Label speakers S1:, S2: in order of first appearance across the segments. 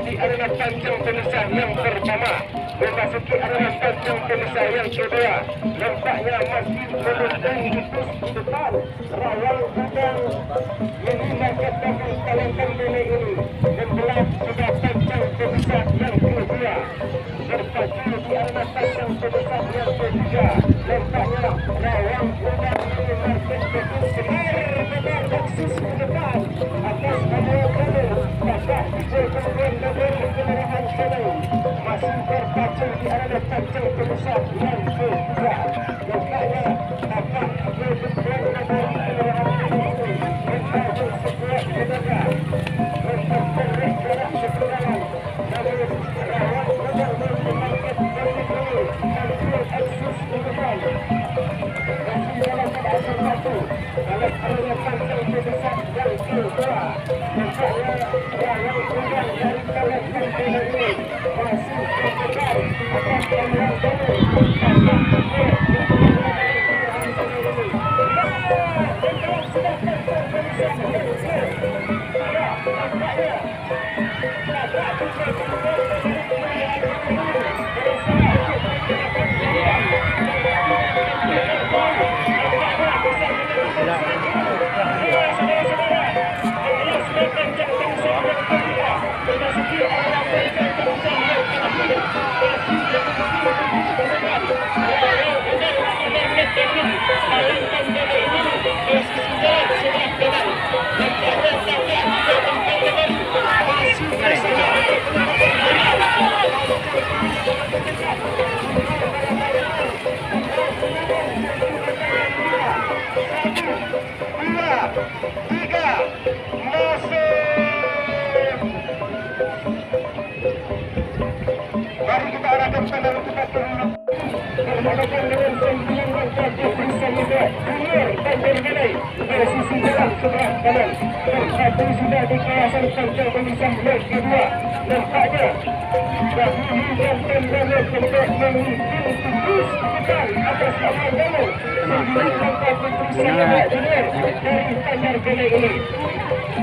S1: di arena panjang pemisah yang pertama, memasuki arena panjang pemisah yang kedua. Nampaknya masih beruntung di depan rawang gudang menggunakan double talentkan bene ini. Membelah sudah panjang pemisah yang kedua. Berpacu di arena panjang pemisah yang ketiga. Nampaknya rawang gudang ini market betul benar eksis di depan atas rawang gudang. Maka kemudian dari kendaraan Chanel masih berpacu di arena panjang pemisah yang ketiga. Nampaknya akan berbenturan dari kendaraan Chanel membangun sebuah tenaga memperpendek jarak ketinggalan. Namun rawang gudang market betul hampir eksis di depan. Masih dalam keadaan satu dalam arena panjang pemisah yang kedua. Nampaknya rawang gudang dari talentkan bene ini masih bergegar atas rawang gudang. Mari kita arahkan pada tempat terlalu berhadapan dengan sembilan langkah berusaha muda Umar Tanjung Balai dari sisi jalan sebelah kanan. Bersatu sudah di kawasan panjang pemisah leg kedua. Nampaknya dahulu dan tendana sempat memimpin terus depan atas awal dulu. Sembilan langkah berusaha muda Umar dari Tanjung Balai ini.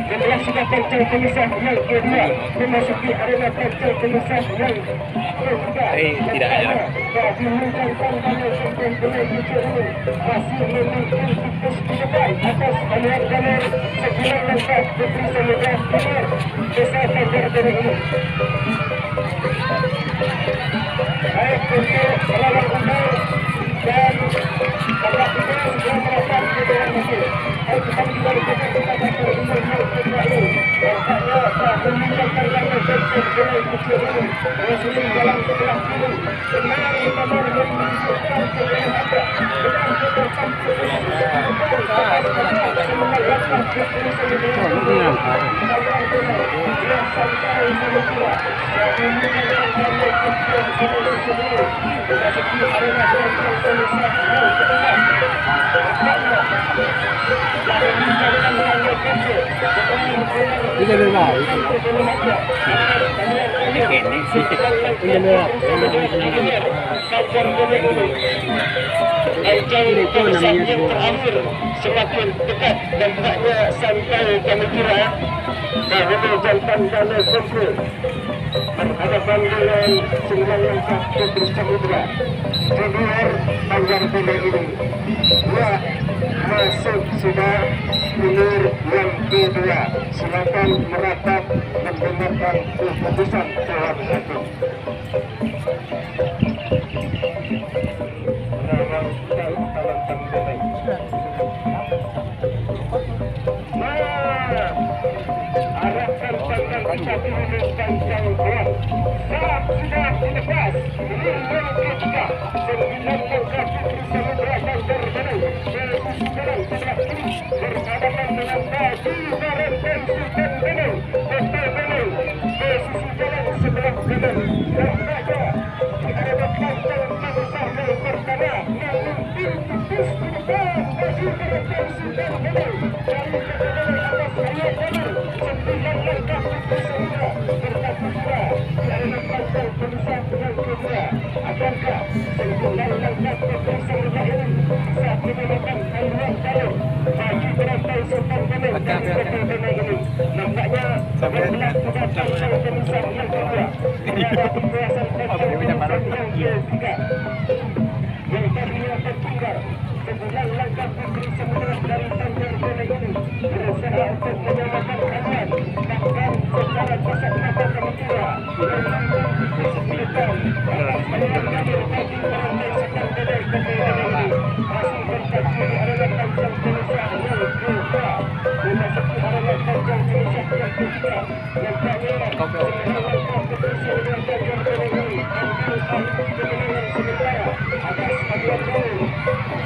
S1: Setelah sudah panjang pemisah yang kedua memasuki arena panjang pemisah yang ketiga.
S2: Tidak ada.
S1: Dahulukan tandanya sampai belai bucur ini masih memiliki tikus di depan atas Anwar sebulan langkah putri samudra Umar besar Tanjung Balai ini. Baik untuk rawang Umar dan Bapak Umar sudah merapat di dalam hasil. Ayo kita kembali kepada Bapak Umar yang kedua ini. Nampaknya telah meninggalkan langkah Tanjung Balai bucur ini. Rasulullah dalam sebelah kiri. Benar menunjukkan kebenaran ada. Benar menunjukkan yang terakhir semakin dekat dan taknya sampai kami kira bahawa jantan dana kumpul berhadapan dengan sembilan langkah putri samudra junior Tanjung Balai ini. Dia masuk sudah umur yang kedua. Silakan meratap mendengarkan keputusan Tuan Hakim. Arahkan panjang satu minit panjang kuat. Saat sudah dilepas, ringan ketiga, 9 langkah putri samudra Tanjung Balai posisi jalan sebelah kiri berhadapan dengan baju barat dan Sultan Balai Kota Balai posisi jalan sebelah kanan. Nampaknya di arena panjang pemisah yang pertama memimpin tipis di depan baju barat dan Sultan Balai dari kedua. Akankah sejumlah langkah keputusan ini bisa menemukan haluan jalur bagi penonton Sultan Kuning dan Sultan Kuning ini? Nampaknya berbelah kepada Sultan Kuning yang kedua berada di kawasan Sultan Kuning yang ketiga. Yang tadinya tertinggal sebulan langkah putri sembilan dari Tanjung Kuning ini berusaha untuk menyamakan haluan, bahkan secara kasat mata kami kira depan atas haluan jalur bagi penonton Sultan Kuning ini masih bertajuk adalah Tanjung Indonesia yang kedua memasuki adalah Tanjung Indonesia yang ketiga. Nampaknya sebulan langkah putri sembilan Tanjung Kuning ini ambil alih kemenangan sementara atas haluan jalur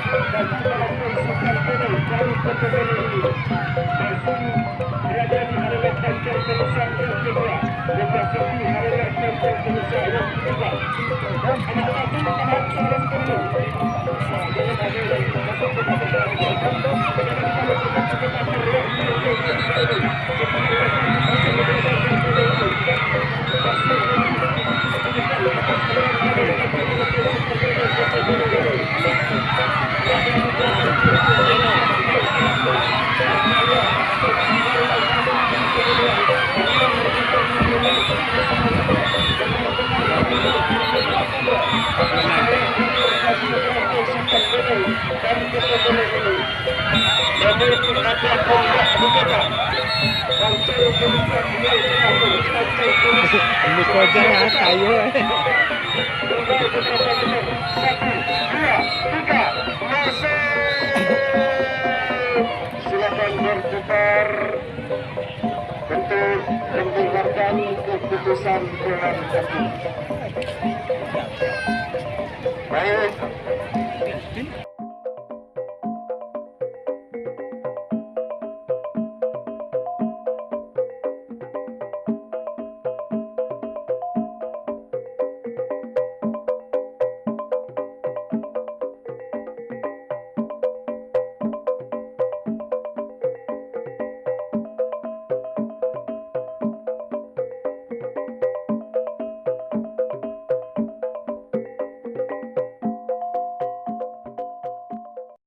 S1: bagi penonton Sultan Kuning dari pertandingan ini masih berada di adalah Tanjung Indonesia yang kedua memasuki adalah Tanjung Indonesia yang ketiga. Dan anak-anak tahan terus dulu.
S2: Ini kojanya kayu.
S1: 1, 2, 3, masuk. Silakan berputar untuk mendengarkan keputusan bola. Baik,